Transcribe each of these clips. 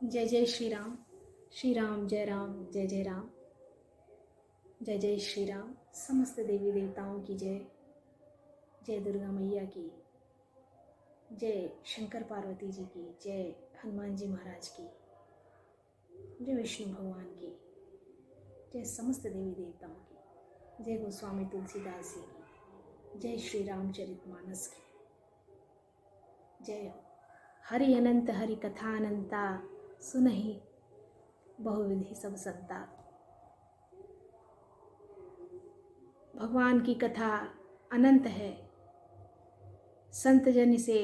जय जय श्री राम जय राम जय जय राम। जय जय श्री राम। समस्त देवी देवताओं की जय। जय दुर्गा मैया की, जय शंकर पार्वती जी की, जय हनुमान जी महाराज की, जय विष्णु भगवान की, जय समस्त देवी देवताओं की, जय गोस्वामी तुलसीदास जी की, जय श्री रामचरितमानस की जय हो। हरि अनंत हरि कथा अनंता, सुनहि बहुविधि सब संता। भगवान की कथा अनंत है। संत जन इसे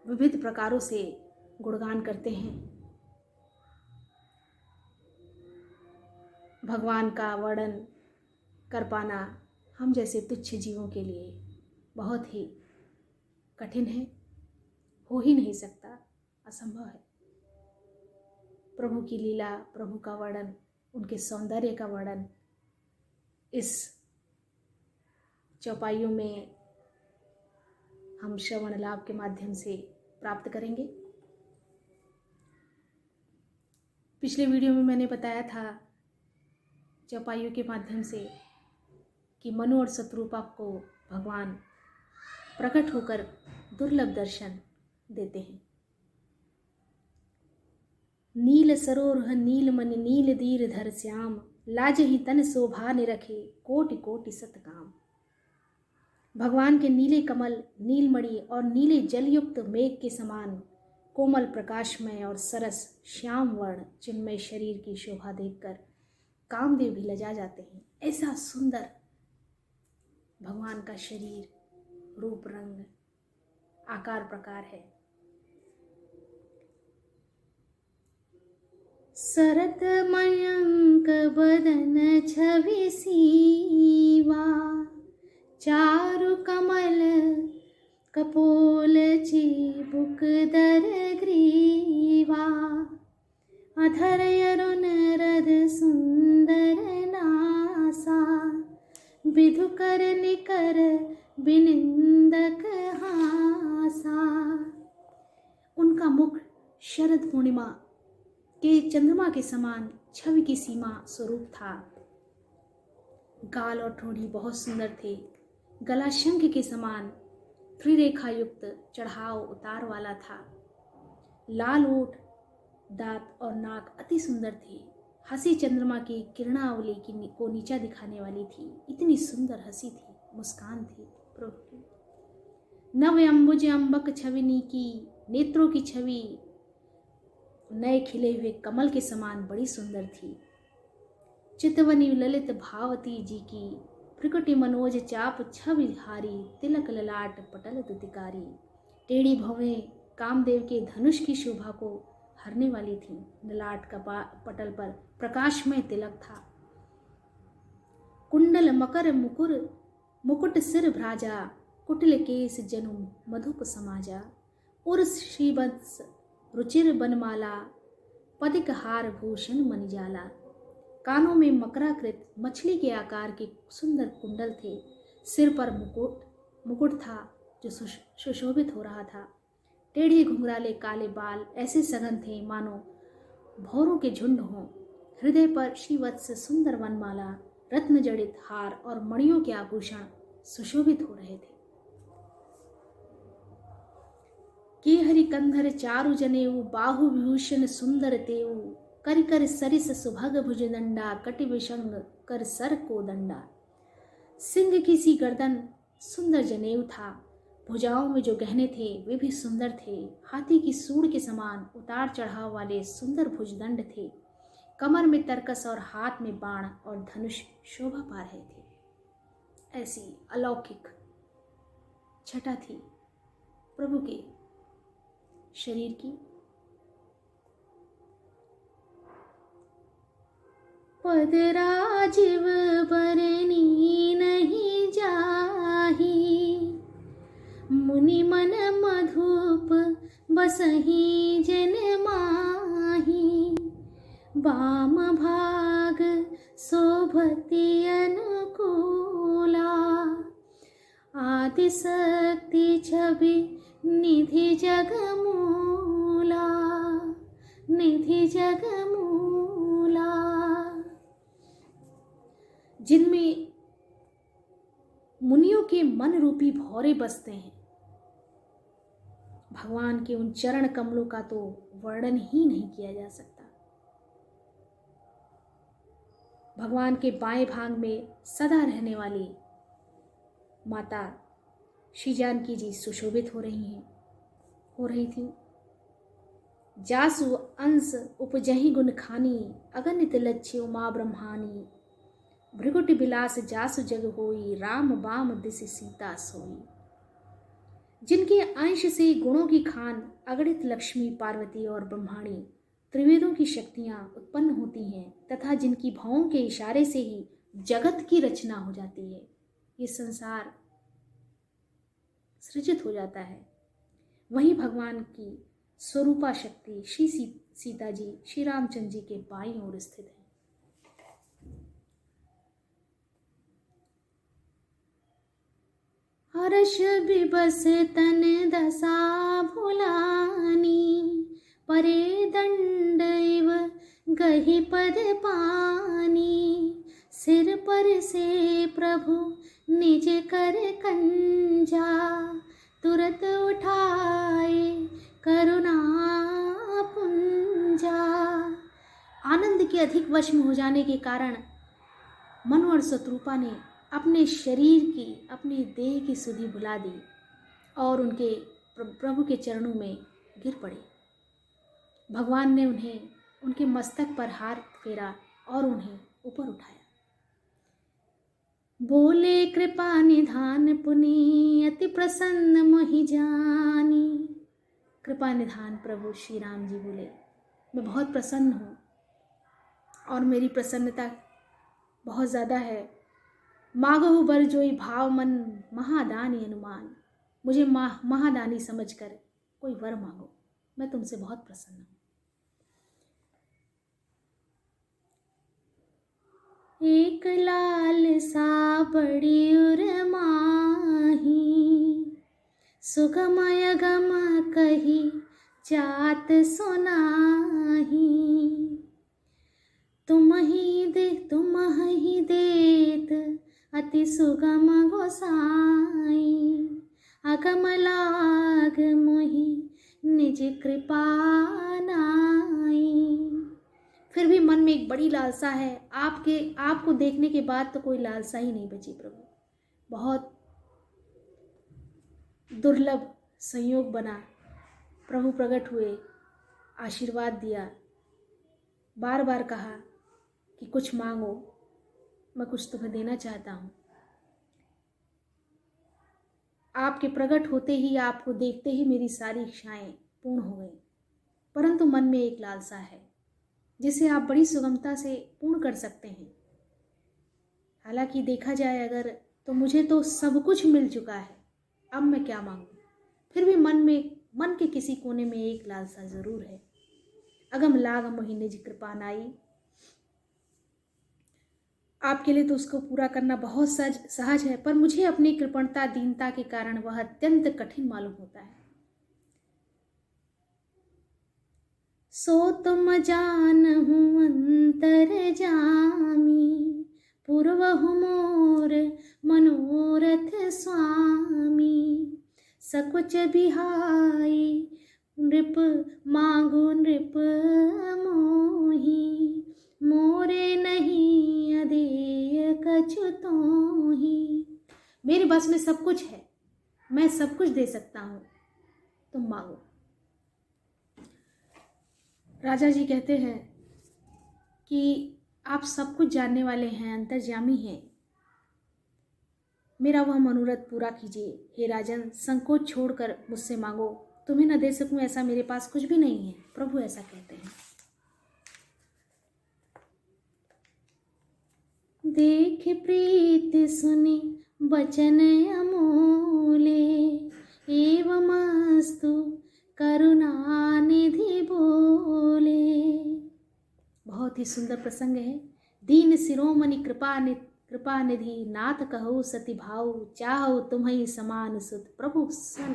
विविध प्रकारों से गुणगान करते हैं। भगवान का वर्णन कर पाना हम जैसे तुच्छ जीवों के लिए बहुत ही कठिन है, हो ही नहीं सकता, असंभव है। प्रभु की लीला, प्रभु का वर्णन, उनके सौंदर्य का वर्णन इस चौपाइयों में हम श्रवण लाभ के माध्यम से प्राप्त करेंगे। पिछले वीडियो में मैंने बताया था चौपाइयों के माध्यम से कि मनु और शत्रुपा को भगवान प्रकट होकर दुर्लभ दर्शन देते हैं। नील सरोरुह नीलमणि नील दीर धर श्याम, लाज ही तन शोभा निरखे कोटि कोटि सतकाम। भगवान के नीले कमल, नीलमणि और नीले जलयुक्त मेघ के समान कोमल प्रकाशमय और सरस श्याम वर्ण चिन्मय शरीर की शोभा देखकर कामदेव भी लजा जाते हैं। ऐसा सुंदर भगवान का शरीर, रूप, रंग, आकार प्रकार है। सरत मयंक बदन छवि सीवा, चारु कमल कपोल चिबुक दर ग्रीवा। अधर अरुण रद सुंदर नासा, विधु कर निकर बिनिंदक हासा। उनका मुख शरद पूर्णिमा के चंद्रमा के समान छवि की सीमा स्वरूप था। गाल और ठोड़ी बहुत सुंदर थे। गला शंख के समान त्रिरेखा युक्त चढ़ाव उतार वाला था। लाल ओठ, दांत और नाक अति सुंदर थे। हंसी चंद्रमा की किरणावली को नीचा दिखाने वाली थी। इतनी सुंदर हंसी थी, मुस्कान थी प्रभु की। नव अंबुज अंबक छविनी की, नेत्रों की छवि नए खिले हुए कमल के समान बड़ी सुंदर थी। चितवनी ललित भावती जी की, प्रकटि मनोज चाप छवि हारी, तिलक ललाट पटल दुतिकारी। टेढ़ी भवें कामदेव के धनुष की शोभा को हरने वाली थी। ललाट का पटल पर प्रकाशमय तिलक था। कुंडल मकर मुकुट सिर भ्राजा, कुटिल केस जनु मधुप समाजा। उर्स श्रीवत्स रुचिर बनमाला, पदिक हार भूषण मणिजाला। कानों में मकराकृत मछली के आकार के सुंदर कुंडल थे। सिर पर मुकुट था जो सुशोभित हो रहा था। टेढ़े घुंघराले काले बाल ऐसे सघन थे मानो भौरों के झुंड हों। हृदय पर श्रीवत्स सुंदर वनमाला, रत्न जड़ित हार और मणियों के आभूषण सुशोभित हो रहे थे। के हरि कंधर चारु जनेऊ, बाहु विभूषण सुंदर तेऊ। कर कर सरिस सुभग भुजदंडा, कटि विशंग कर सर को दंडा। सिंह की सी गर्दन सुंदर जनेऊ था। भुजाओं में जो गहने थे वे भी सुंदर थे। हाथी की सूंड के समान उतार चढ़ाव वाले सुंदर भुजदंड थे। कमर में तरकस और हाथ में बाण और धनुष शोभा पा रहे थे। ऐसी अलौकिक छटा थी प्रभु के शरीर की। पद राजीव बरनी नहीं जाही, मुनि मन मधुप बसही जन माही। वाम भाग शोभति अनुकूला, आदि शक्ति छवि निधि जगमूला। निधि जग मूला, जिनमें मुनियों के मन रूपी भौरे बसते हैं। भगवान के उन चरण कमलों का तो वर्णन ही नहीं किया जा सकता। भगवान के बाएं भाग में सदा रहने वाली माता श्री जानकी जी सुशोभित हो रही थी। जासु अंश उपजहि गुण खानी, अगणित लक्ष्य उमा ब्रह्मानी, भृगुट बिलास जासु जग होई, राम बाम दिस सीता सोई। जिनके अंश से गुणों की खान अगणित लक्ष्मी, पार्वती और ब्रह्माणी त्रिवेदों की शक्तियां उत्पन्न होती हैं, तथा जिनकी भावों के इशारे से ही जगत की रचना हो जाती है, ये संसार सृजित हो जाता है, वही भगवान की स्वरूपा शक्ति श्री सीता जी श्री रामचंद्र जी के बाईं ओर स्थित है। हर्ष बिबस तन दशा भुलानी, परे दंड इव गहि पद पानी, सिर पर से प्रभु निज कर कंजा, तुरत उठाए करुणा पुंजा। आनंद के अधिक वश में हो जाने के कारण मनु और शत्रुपा ने अपने शरीर की, अपनी देह की सुधि भुला दी और उनके प्रभु के चरणों में गिर पड़े। भगवान ने उन्हें उनके मस्तक पर हाथ फेरा और उन्हें ऊपर उठाया। बोले कृपा निधान पुनि, अति प्रसन्न मोहि जानी। कृपा निधान प्रभु श्री राम जी बोले, मैं बहुत प्रसन्न हूँ और मेरी प्रसन्नता बहुत ज़्यादा है। मागहु बर जोई भाव मन, महादानी अनुमान। मुझे महादानी समझकर कोई वर मांगो, मैं तुमसे बहुत प्रसन्न हूँ। एक लाल सा बड़ी उर माही, सुगमय गम कही जात सुनाही। तुम ही देत अति सुगम गोसाई, अगम लाग मोहि निज कृपा नाई। फिर भी मन में एक बड़ी लालसा है। आपको देखने के बाद तो कोई लालसा ही नहीं बची प्रभु। बहुत दुर्लभ संयोग बना, प्रभु प्रकट हुए, आशीर्वाद दिया, बार बार कहा कि कुछ मांगो, मैं कुछ तुम्हें देना चाहता हूँ। आपके प्रकट होते ही, आपको देखते ही मेरी सारी इच्छाएं पूर्ण हो गई, परंतु मन में एक लालसा है जिसे आप बड़ी सुगमता से पूर्ण कर सकते हैं। हालांकि देखा जाए अगर, तो मुझे तो सब कुछ मिल चुका है, अब मैं क्या मांगूं। फिर भी मन के किसी कोने में एक लालसा जरूर है। अगम लाग मोहि निज कृपा नाई। आपके लिए तो उसको पूरा करना बहुत सहज है, पर मुझे अपनी कृपणता, दीनता के कारण वह अत्यंत कठिन मालूम होता है। सो तुम जानहु अंतर जामी, पूर्वहु मोर मनोरथ स्वामी। सकुच बिहाई नृप मांगु नृप मोहि, मोरे नहीं अदेय कछु तोहि। मेरे बस में सब कुछ है, मैं सब कुछ दे सकता हूँ, तुम मांगो। राजा जी कहते हैं कि आप सब कुछ जानने वाले हैं, अंतर्यामी हैं, मेरा वह मनोरथ पूरा कीजिए। हे राजन, संकोच छोड़कर मुझसे मांगो, तुम्हें न दे सकूं ऐसा मेरे पास कुछ भी नहीं है, प्रभु ऐसा कहते हैं। देख प्रीत सुनि बचन अमोले, एवमस्तु करुणा निधि बोले। बहुत ही सुंदर प्रसंग है। दीन शिरोमणि कृपा निधि, नाथ कहु सति भाऊ, चाहु तुम्हि समान सुत, प्रभु सन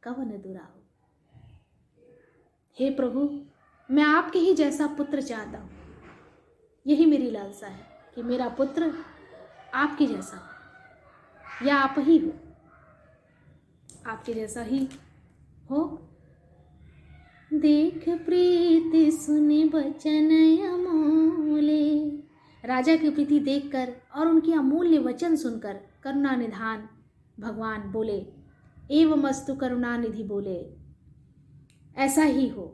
कवन दुराऊ। हे प्रभु, मैं आपके ही जैसा पुत्र चाहता हूँ। यही मेरी लालसा है कि मेरा पुत्र आपके जैसा हो, या आप ही हो, आपके जैसा ही हो। देख प्रीति सुनि वचन अमूल्य। राजा की प्रीति देखकर और उनकी अमूल्य वचन सुनकर करुणा निधान भगवान बोले, एवमस्तु करुणानिधि बोले, ऐसा ही हो।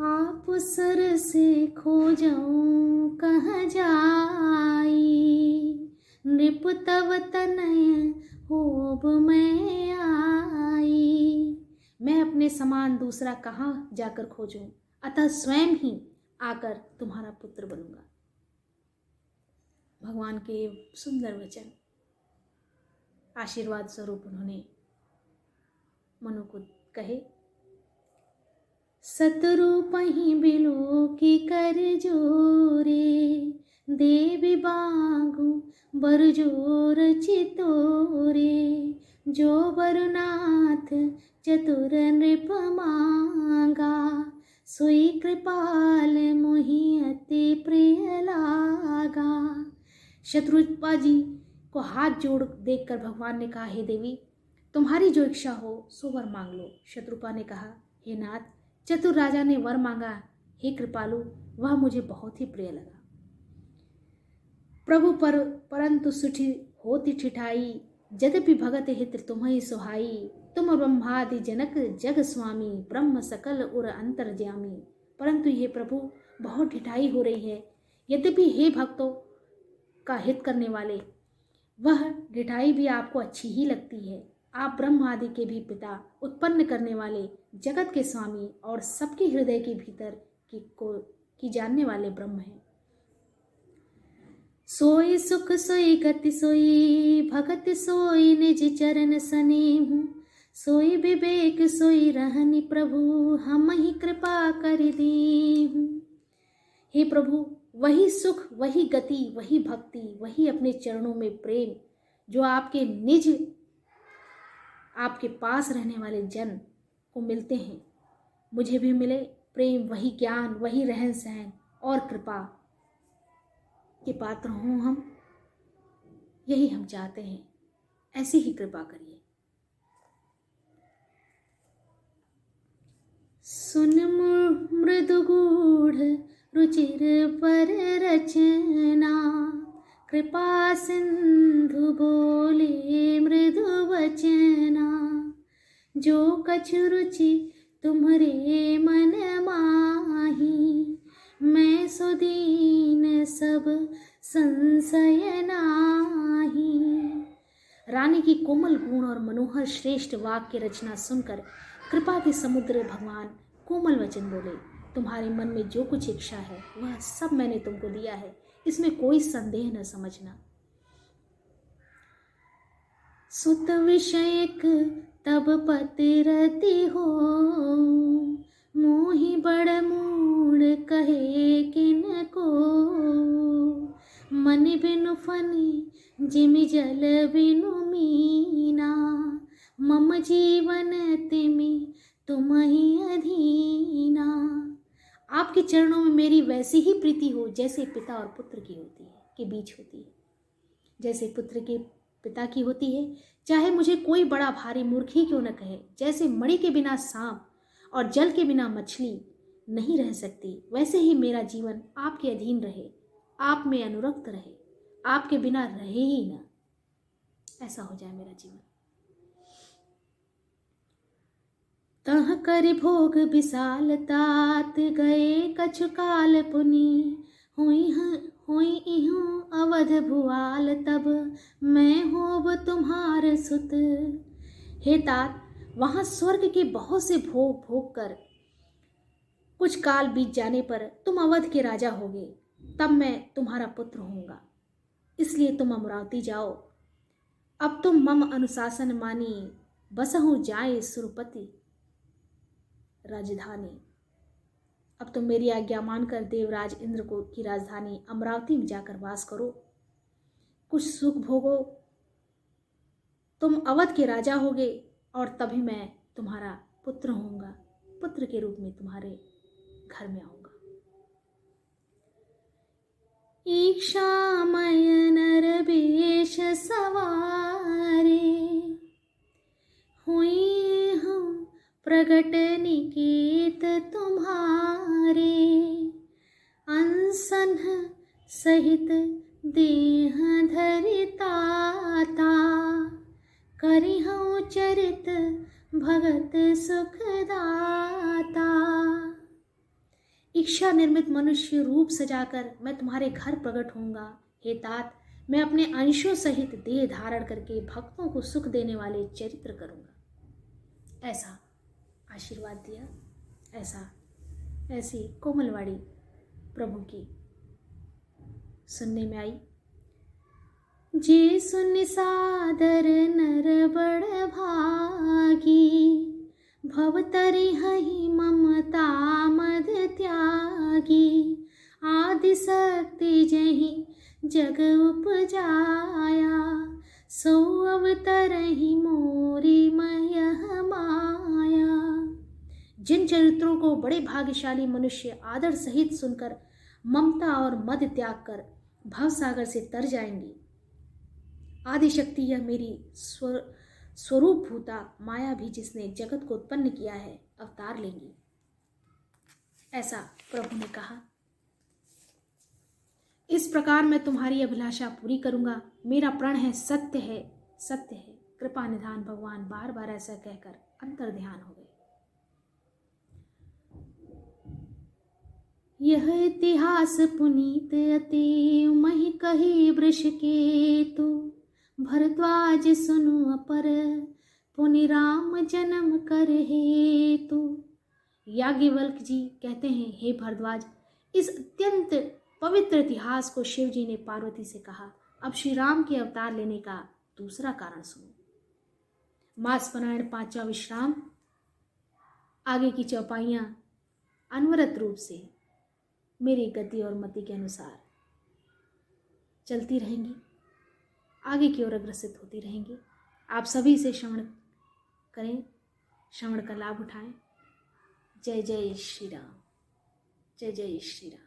आप सर से खोजऊं कहाँ जाई, नृप तव तनय होब मैं आई। मैं अपने समान दूसरा कहाँ जाकर खोजूं, अतः स्वयं ही आकर तुम्हारा पुत्र बनूंगा। भगवान के सुंदर वचन आशीर्वाद स्वरूप उन्होंने मनु को कहे। सतरूपहि बिलो की कर जोरे, देवी बागु बर जोर चितोरे। जो बरुनाथ चतुर नृप मांगा, सोई कृपाल मोहि अति प्रिय लागा। शत्रुपा जी को हाथ जोड़ देखकर भगवान ने कहा, हे देवी, तुम्हारी जो इच्छा हो सो वर मांग लो। शत्रुपा ने कहा, हे नाथ, चतुर राजा ने वर मांगा, हे कृपालु, वह मुझे बहुत ही प्रिय लगा। प्रभु परंतु सुठी होती ठिठाई, यद्यपि भगत हित तुम्हें सुहाई। तुम ब्रह्मादि जनक जग स्वामी, ब्रह्म सकल उर अंतर्यामी। परंतु ये प्रभु बहुत ठिठाई हो रही है। यद्यपि हे भक्तों का हित करने वाले, वह ठिठाई भी आपको अच्छी ही लगती है। आप ब्रह्म आदि के भी पिता, उत्पन्न करने वाले, जगत के स्वामी और सबके हृदय के भीतर की जानने वाले ब्रह्म हैं। सोई सुख सोई गति सोई भगत सोई निज चरण सनेहु। सोई विवेक सोई रहनि प्रभु, हम ही कृपा कर दीहु। हे प्रभु, वही सुख, वही गति, वही भक्ति, वही अपने चरणों में प्रेम, जो आपके निज, आपके पास रहने वाले जन को मिलते हैं, मुझे भी मिले। प्रेम, वही ज्ञान, वही रहन सहन और कृपा के पात्र हों हम, यही हम चाहते हैं। ऐसी ही कृपा करिए। सुन मृदु गूढ़ रुचिर पर रचना, कृपा सिंधु बोले मृदु वचना। जो कछु रुचि तुम्हरे मन माही, मैं सो दीन सब संशय नाही। रानी की कोमल गुण और मनोहर श्रेष्ठ वाक्य रचना सुनकर कृपा के समुद्र भगवान कोमल वचन बोले, तुम्हारे मन में जो कुछ इच्छा है वह सब मैंने तुमको दिया है, इसमें कोई संदेह न समझना। सुत विषयक तब पति रति हो, मोहि बड़ मूड कहे किन को। मन बिनु फनि जिमि जल बिनु मीना, मम जीवन तिमि तुम ही अधीना। आपके चरणों में मेरी वैसी ही प्रीति हो जैसे पिता और पुत्र की होती है, के बीच होती है। जैसे पुत्र के पिता की होती है, चाहे मुझे कोई बड़ा भारी मूर्ख ही क्यों न कहे। जैसे मणि के बिना सांप और जल के बिना मछली नहीं रह सकती, वैसे ही मेरा जीवन आपके अधीन रहे, आप में अनुरक्त रहे, आपके बिना रहे ही ना, ऐसा हो जाए मेरा जीवन। तह कर भोग विशाल तात, गए कछु काल पुनि। हुई इहूँ अवध भुआल, तब मैं होब तुम्हार सुत। हे तात, वहाँ स्वर्ग के बहुत से भोग भोग कर कुछ काल बीत जाने पर तुम अवध के राजा होगे, तब मैं तुम्हारा पुत्र होऊंगा। इसलिए तुम अमरावती जाओ। अब तुम मम अनुशासन मानी, बसहु जाए सुरपति राजधानी। अब तुम मेरी आज्ञा मानकर देवराज इंद्र को की राजधानी अमरावती में जाकर वास करो, कुछ सुख भोगो। तुम अवध के राजा होगे और तभी मैं तुम्हारा पुत्र होऊंगा, पुत्र के रूप में तुम्हारे घर में आऊंगा। ईक्षामय नर बेश सवारे, हुई हूँ प्रगट निकेत तुम्हारे। अनसन सहित देह धरिताता, करिहूँ चरित भगत सुखदाता। इच्छा निर्मित मनुष्य रूप सजाकर मैं तुम्हारे घर प्रकट होऊंगा। हे तात, मैं अपने अंशों सहित देह धारण करके भक्तों को सुख देने वाले चरित्र करूंगा। ऐसा आशीर्वाद दिया, ऐसी कोमलवाड़ी प्रभु की सुनने में आई। जे सुन सादर नर बड़ भागी, भव तरि हहि ममता मद त्यागी। आदि शक्ति जहि जग उपजाया, सो अवतरहि मोरी मयह माया। जिन चरित्रों को बड़े भाग्यशाली मनुष्य आदर सहित सुनकर ममता और मद त्याग कर भवसागर से तर जाएंगे, आदिशक्ति यह मेरी स्वरूप भूता माया भी जिसने जगत को उत्पन्न किया है अवतार लेंगी। ऐसा प्रभु ने कहा। इस प्रकार मैं तुम्हारी अभिलाषा पूरी करूंगा। मेरा प्रण है, सत्य है, सत्य है। कृपा निधान भगवान बार बार ऐसा कहकर अंतर ध्यान हो गए। यह इतिहास पुनीत अति मही कही वृष केतु। भरद्वाज सुनु अपर पुनि राम जन्म कर हेतु। याज्ञवल्क्य जी कहते हैं, हे भरद्वाज, इस अत्यंत पवित्र इतिहास को शिव जी ने पार्वती से कहा। अब श्री राम के अवतार लेने का दूसरा कारण सुनो। मासपरायण पांचवा विश्राम, आगे की चौपाइयां अनवरत रूप से मेरी गति और मति के अनुसार चलती रहेंगी, आगे की ओर अग्रसित होती रहेंगी। आप सभी से श्रवण करें, श्रवण का लाभ उठाएं। जय जय श्री राम, जय जय श्री राम।